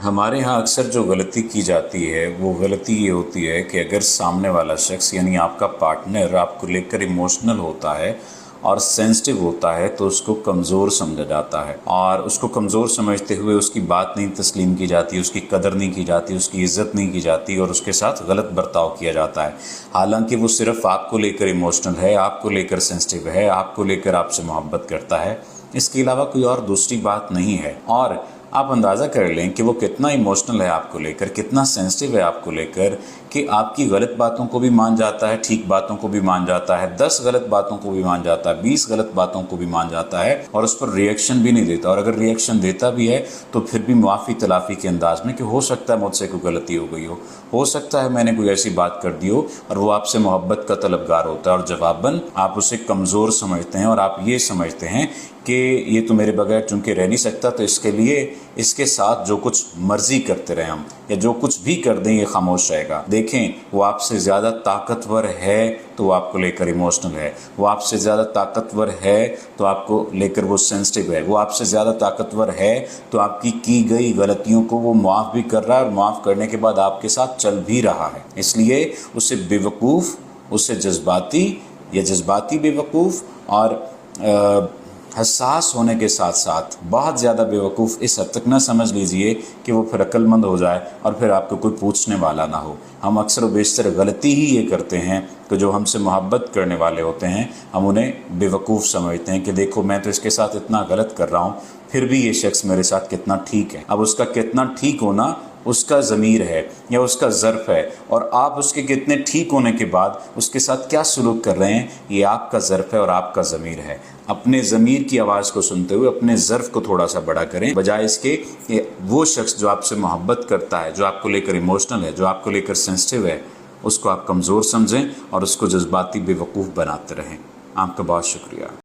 हमारे यहाँ अक्सर जो गलती की जाती है वो गलती ये होती है कि अगर सामने वाला शख्स यानी आपका पार्टनर आपको लेकर इमोशनल होता है और सेंसिटिव होता है तो उसको कमज़ोर समझा जाता है, और उसको कमज़ोर समझते हुए उसकी बात नहीं तस्लीम की जाती, उसकी कदर नहीं की जाती, उसकी इज़्ज़त नहीं की जाती और उसके साथ गलत बर्ताव किया जाता है। हालांकि वो सिर्फ़ आपको लेकर इमोशनल है, आपको लेकर सेंसिटिव है, आपको लेकर आपसे मोहब्बत करता है, इसके अलावा कोई और दूसरी बात नहीं है। और आप अंदाज़ा कर लें कि वो कितना इमोशनल है आपको लेकर, कितना सेंसिटिव है आपको लेकर, कि आपकी गलत बातों को भी मान जाता है, ठीक बातों को भी मान जाता है, 10 गलत बातों को भी मान जाता है, 20 गलत बातों को भी मान जाता है और उस पर रिएक्शन भी नहीं देता। और अगर रिएक्शन देता भी है तो फिर भी मुआफ़ी तलाफ़ी के अंदाज में कि हो सकता है मुझसे कोई गलती हो गई हो सकता है मैंने कोई ऐसी बात कर दी हो, और वो आपसे मोहब्बत का तलबगार होता है और जवाबन आप उसे कमज़ोर समझते हैं और आप ये समझते हैं कि ये तो मेरे बगैर चूँकि रह नहीं सकता, तो इसके लिए इसके साथ जो कुछ मर्ज़ी करते रहें हम, या जो कुछ भी कर दें ये खामोश रहेगा। देखें, वो आपसे ज़्यादा ताकतवर है तो वो आपको लेकर इमोशनल है, वो आपसे ज़्यादा ताकतवर है तो आपको लेकर वो सेंसिटिव है, वो आपसे ज़्यादा ताकतवर है तो आपकी की गई गलतियों को वो माफ़ भी कर रहा है और माफ़ करने के बाद आपके साथ चल भी रहा है। इसलिए उसे बेवकूफ़, उसे जज्बाती बेवकूफ़ और हसास होने के साथ साथ बहुत ज़्यादा बेवकूफ़ इस हद तक ना समझ लीजिए कि वो फिर अक्लमंद हो जाए और फिर आपको कोई पूछने वाला ना हो। हम अक्सर व बेशतर गलती ही ये करते हैं कि जो हमसे मोहब्बत करने वाले होते हैं हम उन्हें बेवकूफ़ समझते हैं कि देखो मैं तो इसके साथ इतना गलत कर रहा हूँ, फिर भी ये शख्स मेरे साथ कितना ठीक है। अब उसका कितना ठीक होना उसका ज़मीर है या उसका ज़र्फ़ है, और आप उसके कितने ठीक होने के बाद उसके साथ क्या सलूक कर रहे हैं ये आपका ज़र्फ़ है और आपका ज़मीर है। अपने ज़मीर की आवाज़ को सुनते हुए अपने ज़र्फ़ को थोड़ा सा बड़ा करें, बजाय इसके कि वो शख्स जो आपसे मोहब्बत करता है, जो आपको लेकर इमोशनल है, जो आपको लेकर सेंसिटिव है, उसको आप कमज़ोर समझें और उसको जज्बाती बेवकूफ़ बनाते रहें। आपका बहुत शुक्रिया।